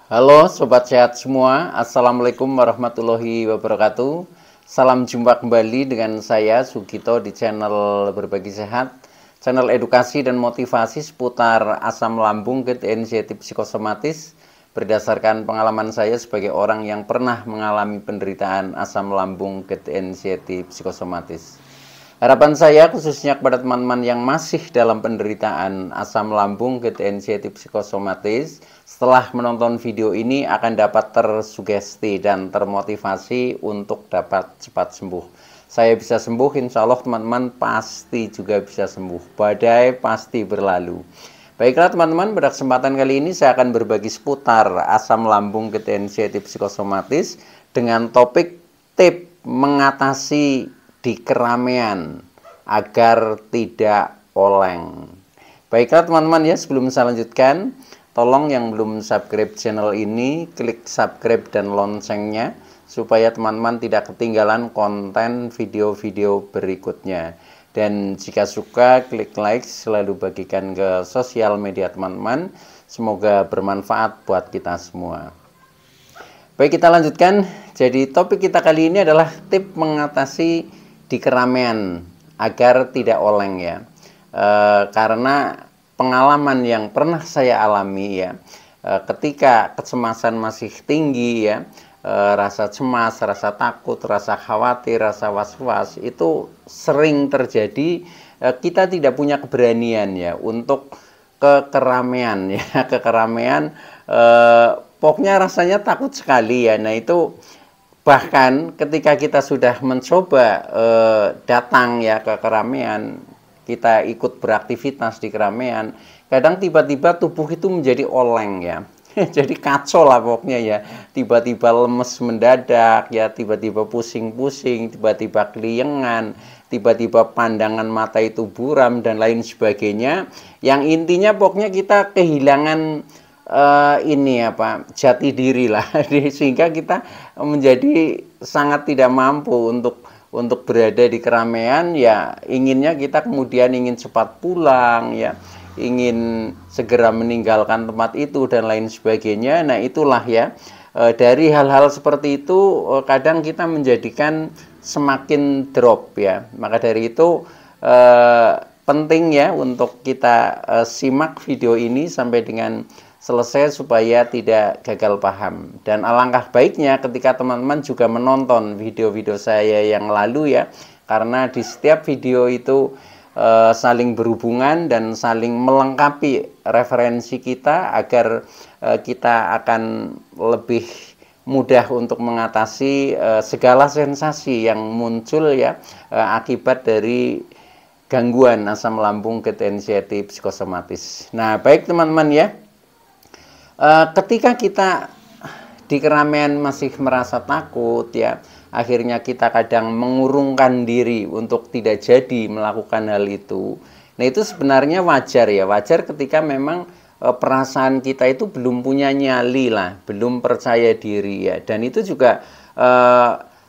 Halo Sobat Sehat semua, Assalamualaikum warahmatullahi wabarakatuh. Salam jumpa kembali dengan saya Sugito di channel Berbagi Sehat, channel edukasi dan motivasi seputar asam lambung, gerd, anxiety, psikosomatis, berdasarkan pengalaman saya sebagai orang yang pernah mengalami penderitaan asam lambung, gerd, anxiety, psikosomatis. Harapan saya khususnya kepada teman-teman yang masih dalam penderitaan asam lambung, gerd, anxiety, psikosomatis, setelah menonton video ini akan dapat tersugesti dan termotivasi untuk dapat cepat sembuh. Saya bisa sembuh, insya Allah teman-teman pasti juga bisa sembuh. Badai pasti berlalu. Baiklah teman-teman, pada kesempatan kali ini saya akan berbagi seputar asam lambung, gerd, anxiety, psikosomatis dengan topik tip mengatasi di keramaian agar tidak oleng. Baiklah teman-teman ya, sebelum saya lanjutkan, tolong yang belum subscribe channel ini, klik subscribe dan loncengnya supaya teman-teman tidak ketinggalan konten video-video berikutnya. Dan jika suka, klik like, selalu bagikan ke sosial media teman-teman. Semoga bermanfaat buat kita semua. Baik, kita lanjutkan. Jadi topik kita kali ini adalah tip mengatasi di keramaian agar tidak oleng ya. Karena pengalaman yang pernah saya alami ya, ketika kecemasan masih tinggi ya, rasa cemas, rasa takut, rasa khawatir, rasa was-was itu sering terjadi. Kita tidak punya keberanian ya untuk ke keramaian ya, ke keramaian. Pokoknya rasanya takut sekali ya. Nah itu bahkan ketika kita sudah mencoba datang ya ke keramaian, kita ikut beraktivitas di keramaian, kadang tiba-tiba tubuh itu menjadi oleng ya. Jadi kacau lah pokoknya ya. Tiba-tiba lemes mendadak ya, tiba-tiba pusing-pusing, tiba-tiba keliengan, tiba-tiba pandangan mata itu buram dan lain sebagainya. Yang intinya pokoknya kita kehilangan jati diri lah, sehingga kita menjadi sangat tidak mampu untuk berada di keramaian ya. Inginnya kita kemudian ingin cepat pulang ya, ingin segera meninggalkan tempat itu dan lain sebagainya. Nah itulah ya, dari hal-hal seperti itu kadang kita menjadikan semakin drop ya. Maka dari itu penting ya untuk kita simak video ini sampai dengan selesai supaya tidak gagal paham. Dan alangkah baiknya ketika teman-teman juga menonton video-video saya yang lalu ya, karena di setiap video itu saling berhubungan dan saling melengkapi referensi kita agar kita akan lebih mudah untuk mengatasi segala sensasi yang muncul ya akibat dari gangguan asam lambung, gerd, anxiety, psikosomatis. Nah, baik teman-teman ya. Ketika kita di keramaian masih merasa takut ya, akhirnya kita kadang mengurungkan diri untuk tidak jadi melakukan hal itu. Nah itu sebenarnya wajar ya, wajar ketika memang perasaan kita itu belum punya nyali lah, belum percaya diri ya. Dan itu juga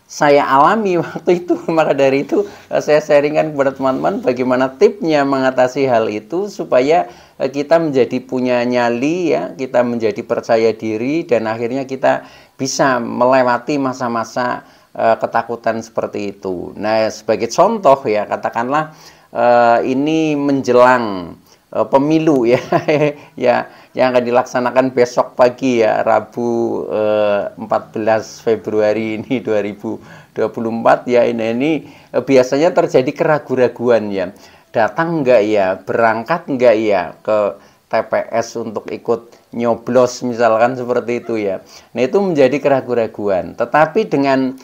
saya alami waktu itu. Maka dari itu saya sharingkan kepada teman-teman bagaimana tipnya mengatasi hal itu supaya kita menjadi punya nyali ya, kita menjadi percaya diri dan akhirnya kita bisa melewati masa-masa ketakutan seperti itu. Nah sebagai contoh ya, katakanlah ini menjelang pemilu ya ya, yang akan dilaksanakan besok pagi ya, Rabu 14 Februari ini 2024 ya. Ini biasanya terjadi keraguan-raguan ya, datang enggak ya, berangkat enggak ya ke TPS untuk ikut nyoblos misalkan seperti itu ya. Nah itu menjadi keraguan-raguan. Tetapi dengan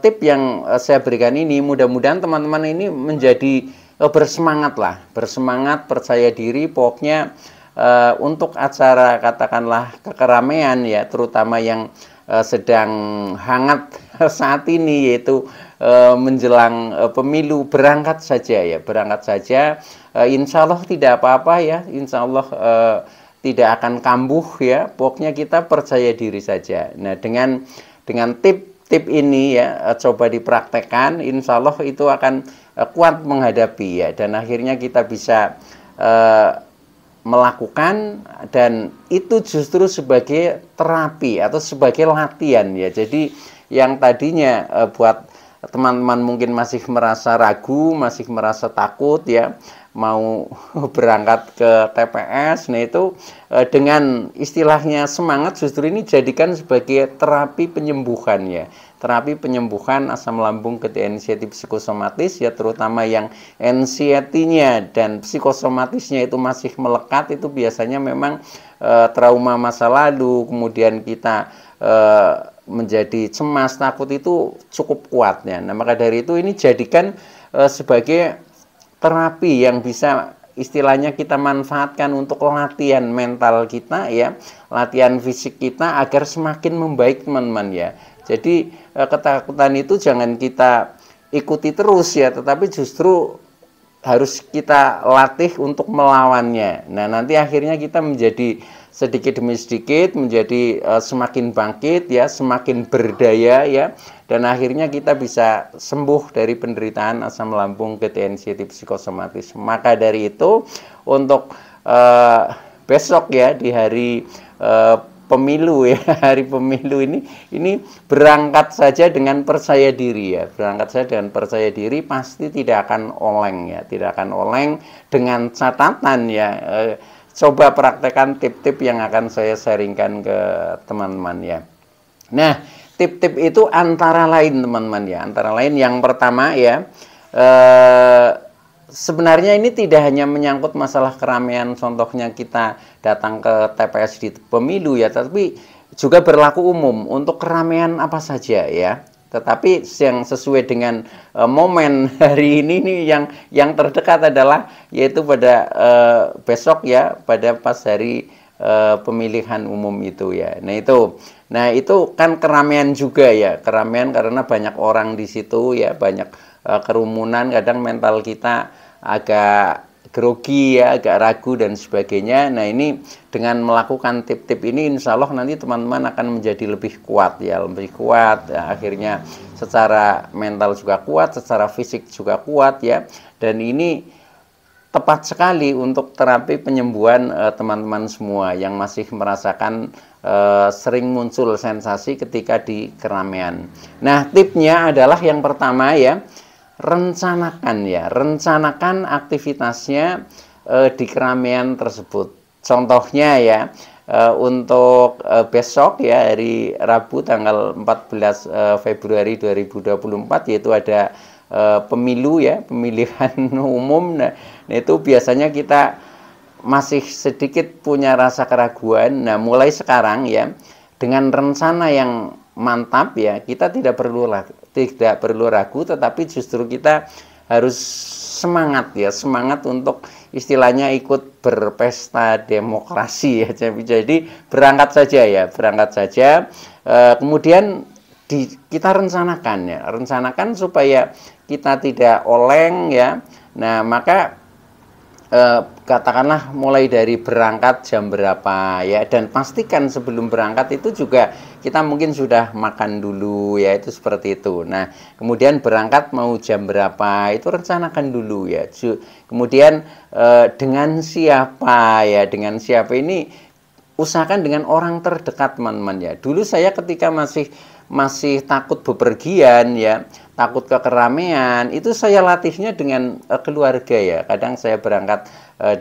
tip yang saya berikan ini, mudah-mudahan teman-teman ini menjadi bersemangat lah, bersemangat, percaya diri. Pokoknya untuk acara katakanlah kekeramaian ya, terutama yang sedang hangat saat ini yaitu menjelang pemilu, berangkat saja ya, berangkat saja. Insya Allah tidak apa-apa ya, insya Allah tidak akan kambuh ya. Pokoknya kita percaya diri saja. Nah dengan tip ini ya, coba dipraktekkan, insya Allah itu akan kuat menghadapi ya, dan akhirnya kita bisa melakukan, dan itu justru sebagai terapi atau sebagai latihan ya. Jadi yang tadinya buat teman-teman mungkin masih merasa ragu, masih merasa takut ya mau berangkat ke TPS, nah itu dengan istilahnya semangat justru ini jadikan sebagai terapi penyembuhan ya. Terapi penyembuhan asam lambung ketika anxiety psikosomatis ya, terutama yang anxiety-nya dan psikosomatisnya itu masih melekat, itu biasanya memang trauma masa lalu, kemudian kita menjadi cemas, takut itu cukup kuatnya. Nah, maka dari itu ini jadikan sebagai terapi yang bisa istilahnya kita manfaatkan untuk latihan mental kita ya, latihan fisik kita agar semakin membaik teman-teman ya. Jadi ketakutan itu jangan kita ikuti terus ya, tetapi justru harus kita latih untuk melawannya. Nah, nanti akhirnya kita menjadi sedikit demi sedikit menjadi semakin bangkit ya, semakin berdaya ya, dan akhirnya kita bisa sembuh dari penderitaan asam lambung ketika anxiety psikosomatis. Maka dari itu untuk besok ya, di hari pemilu ya, hari pemilu ini berangkat saja dengan percaya diri ya, berangkat saja dengan percaya diri, pasti tidak akan oleng ya, tidak akan oleng. Dengan catatan ya, coba praktekkan tip-tip yang akan saya sharingkan ke teman-teman ya. Nah, tip-tip itu antara lain teman-teman ya, antara lain yang pertama ya, sebenarnya ini tidak hanya menyangkut masalah keramaian, contohnya kita datang ke TPS di pemilu ya, tapi juga berlaku umum untuk keramaian apa saja ya. Tetapi yang sesuai dengan momen hari ini nih, yang terdekat adalah yaitu pada besok ya, pada pas hari pemilihan umum itu ya. Nah itu kan keramaian juga ya, keramaian karena banyak orang di situ ya, banyak kerumunan, kadang mental kita agak grogi ya, agak ragu dan sebagainya. Nah ini dengan melakukan tip-tip ini, insya Allah nanti teman-teman akan menjadi lebih kuat ya, lebih kuat ya, akhirnya secara mental juga kuat, secara fisik juga kuat ya. Dan ini tepat sekali untuk terapi penyembuhan teman-teman semua yang masih merasakan sering muncul sensasi ketika di keramaian. Nah tipnya adalah yang pertama ya, rencanakan aktivitasnya di keramaian tersebut. Contohnya ya, untuk besok ya, hari Rabu tanggal 14 Februari 2024, yaitu ada pemilu ya, pemilihan umum. Nah itu biasanya kita masih sedikit punya rasa keraguan. Nah mulai sekarang ya, dengan rencana yang mantap ya, kita tidak perlu ragu, tetapi justru kita harus semangat ya, semangat untuk istilahnya ikut berpesta demokrasi ya. Jadi berangkat saja ya, berangkat saja. Kemudian kita rencanakan supaya kita tidak oleng ya. Nah maka katakanlah mulai dari berangkat jam berapa ya, dan pastikan sebelum berangkat itu juga kita mungkin sudah makan dulu ya, itu seperti itu. Nah kemudian berangkat mau jam berapa itu rencanakan dulu ya. Kemudian dengan siapa ya, dengan siapa ini usahakan dengan orang terdekat teman-teman ya. Dulu saya ketika masih takut bepergian ya, takut ke keramaian, itu saya latihnya dengan keluarga ya. Kadang saya berangkat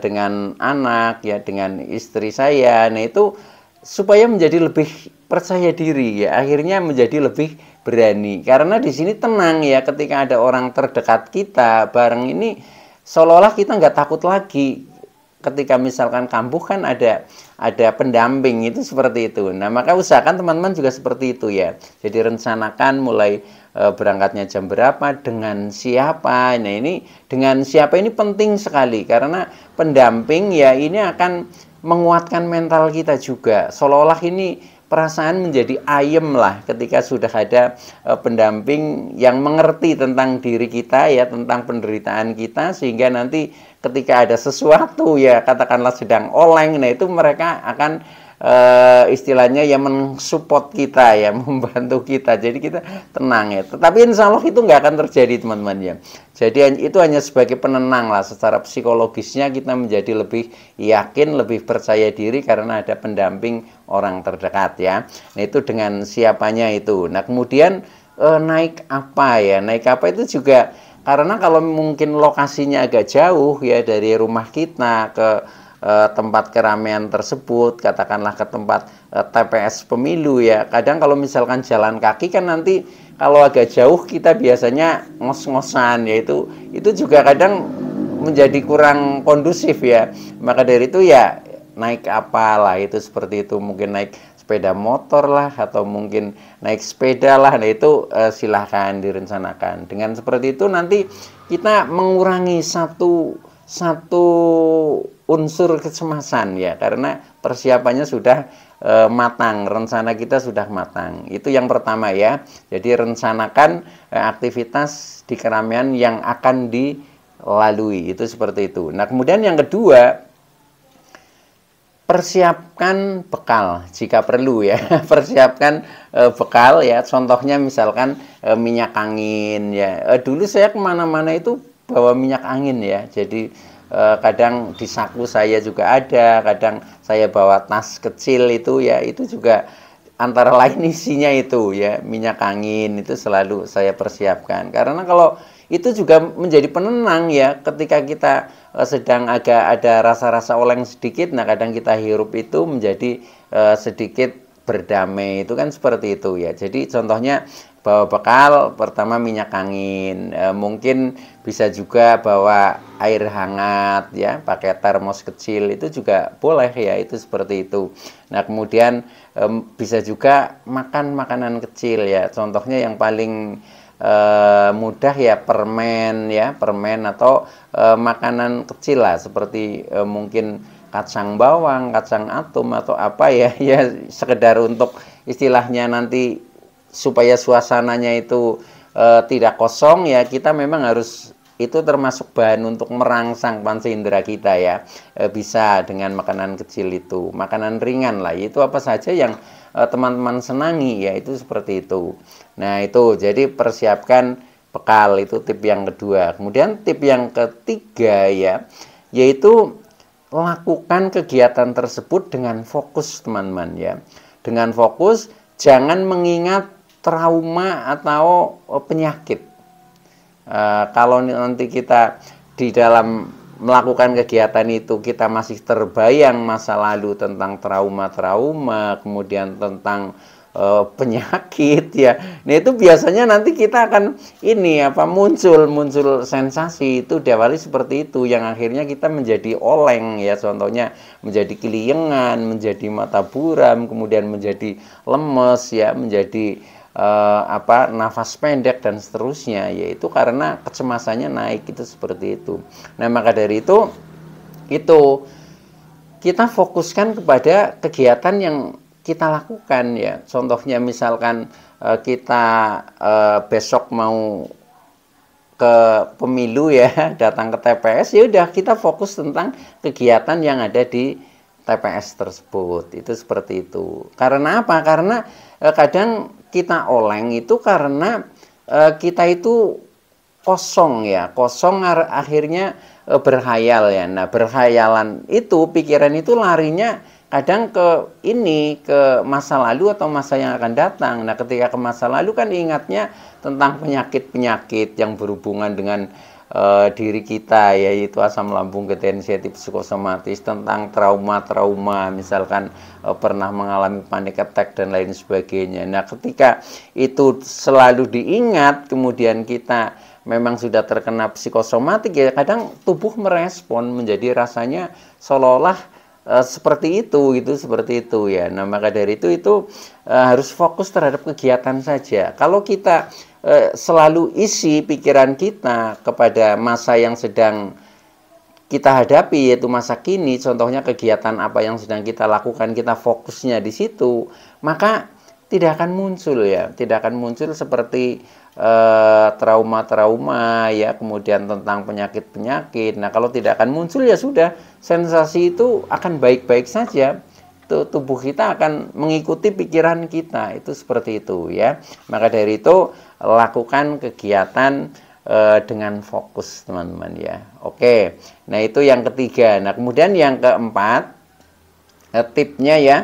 dengan anak ya, dengan istri saya. Nah itu supaya menjadi lebih percaya diri ya, akhirnya menjadi lebih berani. Karena di sini tenang ya, ketika ada orang terdekat kita bareng ini, seolah-olah kita nggak takut lagi. Ketika misalkan kambuh kan ada pendamping, itu seperti itu. Nah maka usahakan teman-teman juga seperti itu ya. Jadi rencanakan mulai berangkatnya jam berapa, dengan siapa. Nah ini dengan siapa ini penting sekali, karena pendamping ya ini akan menguatkan mental kita juga. Seolah-olah ini perasaan menjadi ayem lah ketika sudah ada pendamping yang mengerti tentang diri kita ya, tentang penderitaan kita, sehingga nanti ketika ada sesuatu ya, katakanlah sedang oleng, nah itu mereka akan istilahnya ya mensupport kita ya, membantu kita. Jadi kita tenang ya. Tetapi insya Allah itu nggak akan terjadi teman-teman ya. Jadi itu hanya sebagai penenang lah, secara psikologisnya kita menjadi lebih yakin, lebih percaya diri karena ada pendamping orang terdekat ya. Nah itu dengan siapanya itu. Nah kemudian naik apa ya? Naik apa itu juga karena kalau mungkin lokasinya agak jauh ya dari rumah kita ke tempat keramaian tersebut, katakanlah ke tempat TPS pemilu ya. Kadang kalau misalkan jalan kaki kan nanti kalau agak jauh kita biasanya ngos-ngosan ya, itu juga kadang menjadi kurang kondusif ya. Maka dari itu ya naik apalah itu seperti itu, mungkin naik sepeda motor lah atau mungkin naik sepeda lah. Nah itu silahkan direncanakan. Dengan seperti itu nanti kita mengurangi satu unsur kecemasan ya, karena persiapannya sudah matang, rencana kita sudah matang. Itu yang pertama ya. Jadi rencanakan aktivitas di keramaian yang akan dilalui, itu seperti itu. Nah kemudian yang kedua, persiapkan bekal jika perlu ya. Persiapkan bekal ya, contohnya misalkan minyak angin ya. Dulu saya kemana-mana itu bawa minyak angin ya, jadi kadang di saku saya juga ada, kadang saya bawa tas kecil itu ya, itu juga antara lain isinya itu ya minyak angin, itu selalu saya persiapkan karena kalau itu juga menjadi penenang ya, ketika kita sedang agak ada rasa-rasa oleng sedikit, nah kadang kita hirup itu menjadi sedikit berdamai, itu kan seperti itu ya. Jadi contohnya bawa bekal pertama minyak angin, mungkin bisa juga bawa air hangat ya, pakai termos kecil itu juga boleh ya, itu seperti itu. Nah kemudian bisa juga makan makanan kecil ya, contohnya yang paling mudah ya permen atau makanan kecil lah, seperti mungkin kacang bawang, kacang atum atau apa ya, ya sekedar untuk istilahnya nanti supaya suasananya itu tidak kosong ya, kita memang harus, itu termasuk bahan untuk merangsang panca indera kita ya. Bisa dengan makanan kecil itu, makanan ringan lah, itu apa saja yang teman-teman senangi ya, itu seperti itu. Nah itu jadi persiapkan bekal, itu tip yang kedua. Kemudian tip yang ketiga ya, yaitu lakukan kegiatan tersebut dengan fokus teman-teman ya, dengan fokus, jangan mengingat trauma atau penyakit. Kalau nanti kita di dalam melakukan kegiatan itu kita masih terbayang masa lalu tentang trauma-trauma, kemudian tentang penyakit ya. Nah itu biasanya nanti kita akan muncul sensasi itu diawali seperti itu, yang akhirnya kita menjadi oleng ya, contohnya menjadi keliengan, menjadi mata buram, kemudian menjadi lemes ya, menjadi nafas pendek dan seterusnya, yaitu karena kecemasannya naik, itu seperti itu. Nah maka dari itu kita fokuskan kepada kegiatan yang kita lakukan ya, contohnya misalkan kita besok mau ke pemilu ya, datang ke TPS, ya udah kita fokus tentang kegiatan yang ada di TPS tersebut, itu seperti itu. Karena apa? Karena kadang kita oleng itu karena kita itu kosong ya, akhirnya berhayal ya. Nah berhayalan itu, pikiran itu larinya kadang ke masa lalu atau masa yang akan datang. Nah ketika ke masa lalu kan ingatnya tentang penyakit-penyakit yang berhubungan dengan diri kita, yaitu asam lambung, ketensiatif, psikosomatis, tentang trauma-trauma, misalkan pernah mengalami panic attack dan lain sebagainya. Nah ketika itu selalu diingat, kemudian kita memang sudah terkena psikosomatik ya, kadang tubuh merespon menjadi rasanya seolah-olah seperti itu ya. Nah maka dari itu harus fokus terhadap kegiatan saja. Kalau kita selalu isi pikiran kita kepada masa yang sedang kita hadapi, yaitu masa kini, contohnya kegiatan apa yang sedang kita lakukan, kita fokusnya di situ, maka tidak akan muncul seperti trauma-trauma ya, kemudian tentang penyakit-penyakit. Nah kalau tidak akan muncul ya sudah, sensasi itu akan baik-baik saja. tubuh kita akan mengikuti pikiran kita, itu seperti itu ya. Maka dari itu lakukan kegiatan dengan fokus teman-teman ya. Oke, nah itu yang ketiga. Nah kemudian yang keempat, tipnya ya,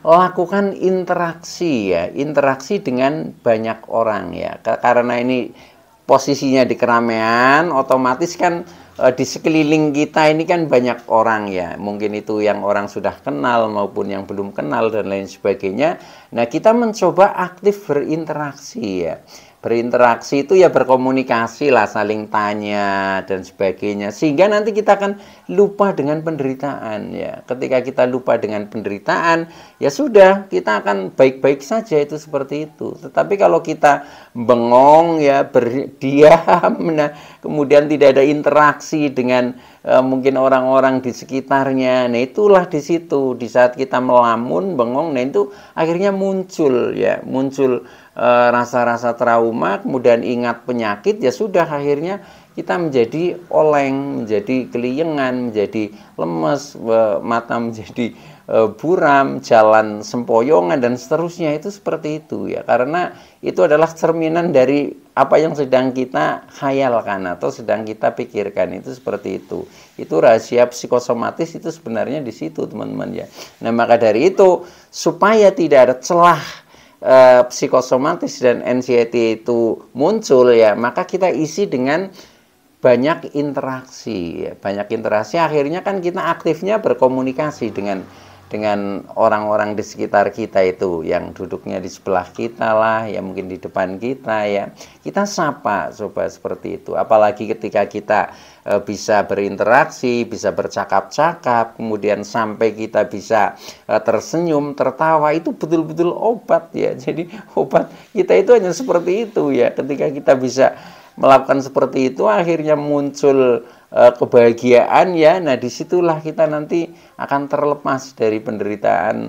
lakukan interaksi ya, interaksi dengan banyak orang ya. Karena ini posisinya di keramaian, otomatis kan di sekeliling kita ini kan banyak orang ya, mungkin itu yang orang sudah kenal maupun yang belum kenal dan lain sebagainya. Nah kita mencoba aktif berinteraksi ya. Berinteraksi itu ya berkomunikasi lah, saling tanya dan sebagainya, sehingga nanti kita akan lupa dengan penderitaan ya. Ketika kita lupa dengan penderitaan, ya sudah, kita akan baik-baik saja, itu seperti itu. Tetapi kalau kita bengong ya, berdiam, nah kemudian tidak ada interaksi dengan mungkin orang-orang di sekitarnya, nah itulah di situ, di saat kita melamun, bengong, nah itu akhirnya muncul ya, muncul rasa-rasa trauma, kemudian ingat penyakit, ya sudah, akhirnya kita menjadi oleng, menjadi keliengan, menjadi lemes, mata menjadi buram, jalan sempoyongan dan seterusnya. Itu seperti itu ya, karena itu adalah cerminan dari apa yang sedang kita khayalkan atau sedang kita pikirkan. Itu seperti itu. Itu rahasia psikosomatis, itu sebenarnya di situ teman-teman ya. Nah maka dari itu, supaya tidak ada celah psikosomatis dan anxiety itu muncul ya, maka kita isi dengan banyak interaksi ya. Banyak interaksi, akhirnya kan kita aktifnya berkomunikasi dengan orang-orang di sekitar kita itu, yang duduknya di sebelah kita lah, ya mungkin di depan kita ya. Kita sapa, coba seperti itu. Apalagi ketika kita bisa berinteraksi, bisa bercakap-cakap, kemudian sampai kita bisa tersenyum, tertawa, itu betul-betul obat ya. Jadi obat kita itu hanya seperti itu ya. Ketika kita bisa melakukan seperti itu, akhirnya muncul kebahagiaan ya. Nah disitulah kita nanti akan terlepas dari penderitaan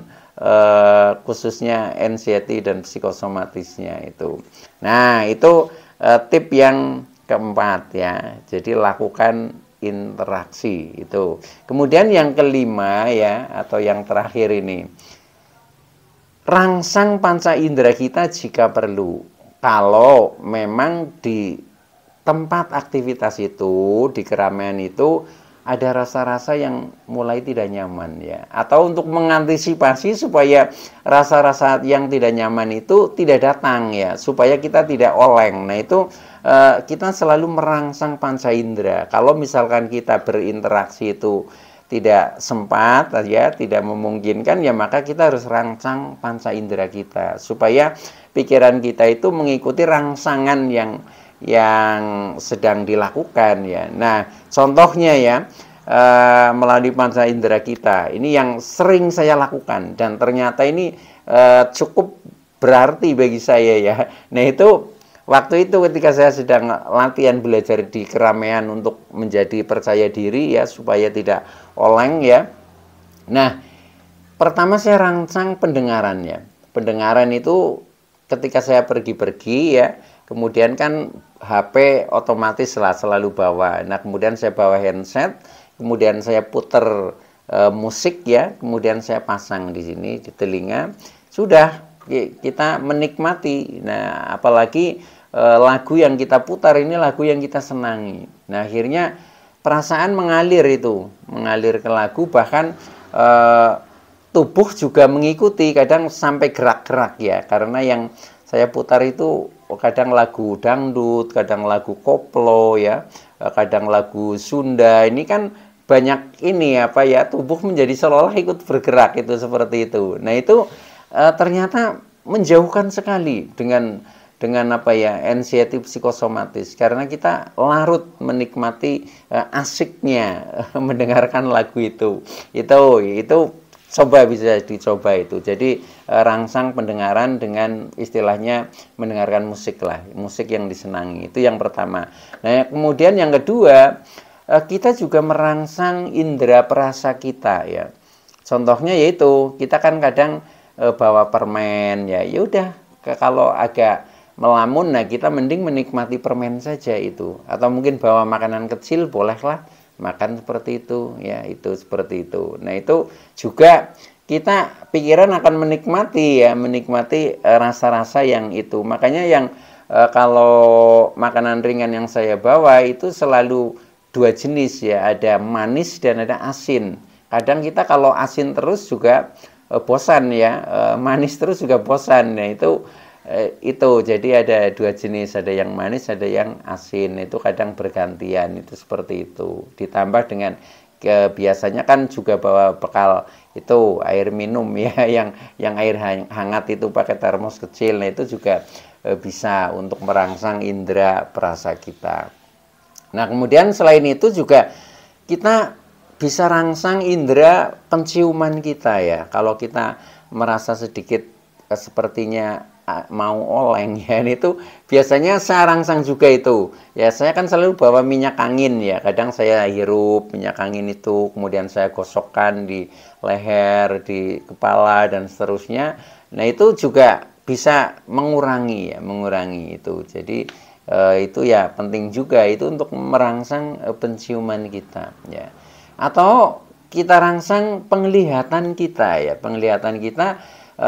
khususnya anxiety dan psikosomatisnya itu. Nah itu tip yang keempat ya. Jadi lakukan interaksi itu. Kemudian yang kelima ya, atau yang terakhir ini, rangsang panca indera kita jika perlu. Kalau memang di tempat aktivitas itu, di keramaian itu, ada rasa-rasa yang mulai tidak nyaman ya. Atau untuk mengantisipasi supaya rasa-rasa yang tidak nyaman itu tidak datang ya, supaya kita tidak oleng. Nah itu kita selalu merangsang panca indera. Kalau misalkan kita berinteraksi itu tidak sempat ya, tidak memungkinkan ya, maka kita harus rangsang panca indera kita supaya pikiran kita itu mengikuti rangsangan yang sedang dilakukan ya. Nah contohnya ya, melalui panca indera kita ini yang sering saya lakukan dan ternyata ini cukup berarti bagi saya ya. Nah itu waktu itu ketika saya sedang latihan belajar di keramaian untuk menjadi percaya diri ya, supaya tidak oleng ya. Nah pertama saya rangsang pendengaran ya. Pendengaran itu ketika saya pergi-pergi ya, kemudian kan HP otomatis selalu bawa. Nah kemudian saya bawa handset, kemudian saya puter musik ya, kemudian saya pasang di sini di telinga. Sudah, kita menikmati. Nah apalagi lagu yang kita putar ini lagu yang kita senangi. Nah akhirnya perasaan mengalir itu, mengalir ke lagu, bahkan tubuh juga mengikuti, kadang sampai gerak-gerak ya, karena yang saya putar itu kadang lagu dangdut, kadang lagu koplo ya, kadang lagu Sunda. Ini kan banyak ini apa ya, tubuh menjadi seolah-olah ikut bergerak itu, seperti itu. Nah itu ternyata menjauhkan sekali dengan apa ya, anxiety psikosomatis, karena kita larut menikmati asiknya mendengarkan lagu itu. Coba, bisa dicoba itu. Jadi rangsang pendengaran dengan istilahnya mendengarkan musik lah, musik yang disenangi. Itu yang pertama. Nah kemudian yang kedua, kita juga merangsang indera perasa kita ya. Contohnya yaitu kita kan kadang bawa permen ya, udah kalau agak melamun, nah kita mending menikmati permen saja itu. Atau mungkin bawa makanan kecil, bolehlah makan seperti itu ya, itu seperti itu. Nah itu juga kita pikiran akan menikmati ya, menikmati rasa-rasa yang itu. Makanya yang kalau makanan ringan yang saya bawa itu selalu dua jenis ya, ada manis dan ada asin. Kadang kita kalau asin terus juga bosan ya, manis terus juga bosan. Nah itu jadi ada dua jenis, ada yang manis, ada yang asin. Itu kadang bergantian, itu seperti itu. Ditambah dengan biasanya kan juga bawa bekal itu air minum ya, yang air hangat itu pakai termos kecil. Nah itu juga bisa untuk merangsang indera perasa kita. Nah kemudian selain itu juga kita bisa rangsang indera penciuman kita ya. Kalau kita merasa sedikit sepertinya mau oleng ya, itu biasanya saya rangsang juga itu ya. Saya kan selalu bawa minyak angin ya, kadang saya hirup minyak angin itu, kemudian saya gosokkan di leher, di kepala dan seterusnya. Nah itu juga bisa mengurangi ya, mengurangi itu. Jadi itu ya penting juga itu untuk merangsang penciuman kita ya. Atau kita rangsang penglihatan kita ya, penglihatan kita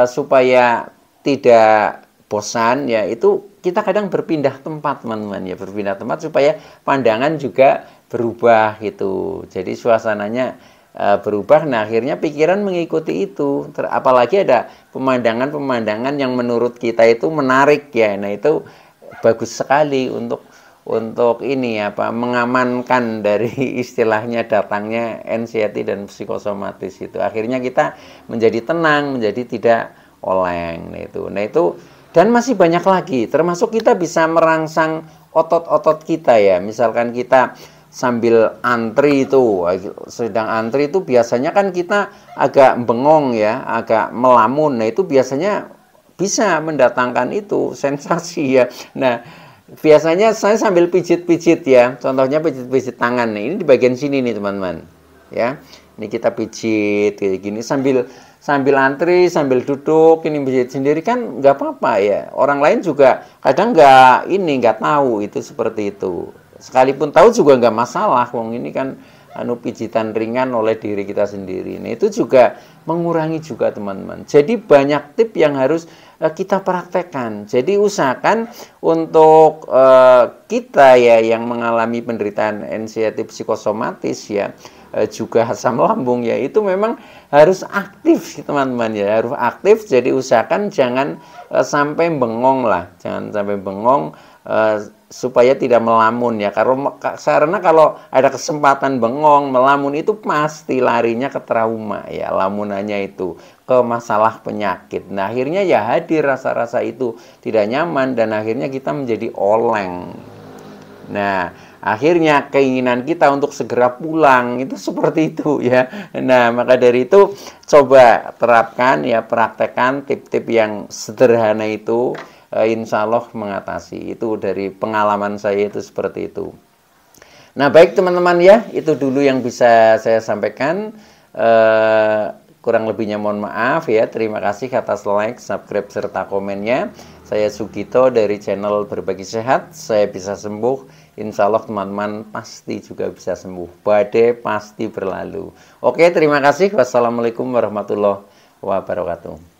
supaya tidak bosan ya, itu kita kadang berpindah tempat teman-teman ya, berpindah tempat supaya pandangan juga berubah gitu. Jadi suasananya berubah, nah akhirnya pikiran mengikuti itu. Apalagi ada pemandangan-pemandangan yang menurut kita itu menarik ya. Nah itu bagus sekali untuk ini apa, mengamankan dari istilahnya datangnya anxiety dan psikosomatis itu. Akhirnya kita menjadi tenang, menjadi tidak oleng. Nah itu dan masih banyak lagi, termasuk kita bisa merangsang otot-otot kita ya. Misalkan kita sambil antri itu, sedang antri itu biasanya kan kita agak bengong ya, agak melamun. Nah itu biasanya bisa mendatangkan itu sensasi ya. Nah biasanya saya sambil pijit-pijit ya, contohnya pijit-pijit tangan nih, ini di bagian sini nih teman-teman ya. Ini kita pijit kayak gini sambil antri, sambil duduk, ini pijit sendiri kan nggak apa-apa ya. Orang lain juga kadang nggak tahu itu seperti itu. Sekalipun tahu juga nggak masalah, wong ini kan pijitan ringan oleh diri kita sendiri. Nah itu juga mengurangi juga teman-teman. Jadi banyak tip yang harus kita praktekkan. Jadi usahakan untuk kita ya yang mengalami penderitaan anxiety psikosomatis ya, juga asam lambung ya, itu memang harus aktif teman-teman ya, harus aktif. Jadi usahakan jangan sampai bengong lah, jangan sampai bengong supaya tidak melamun ya. Karena kalau ada kesempatan bengong, melamun itu pasti larinya ke trauma ya, lamunannya itu ke masalah penyakit. Nah akhirnya ya hadir rasa-rasa itu tidak nyaman dan akhirnya kita menjadi oleng. Nah akhirnya keinginan kita untuk segera pulang itu seperti itu ya. Nah maka dari itu coba terapkan ya, praktekkan tip-tip yang sederhana itu, insya Allah mengatasi. Itu dari pengalaman saya itu seperti itu. Nah baik teman-teman ya, itu dulu yang bisa saya sampaikan. Kurang lebihnya mohon maaf ya. Terima kasih atas like, subscribe, serta komennya. Saya Sugito dari channel Berbagi Sehat. Saya bisa sembuh. Insya Allah teman-teman pasti juga bisa sembuh. Badai pasti berlalu. Oke, terima kasih. Wassalamualaikum warahmatullahi wabarakatuh.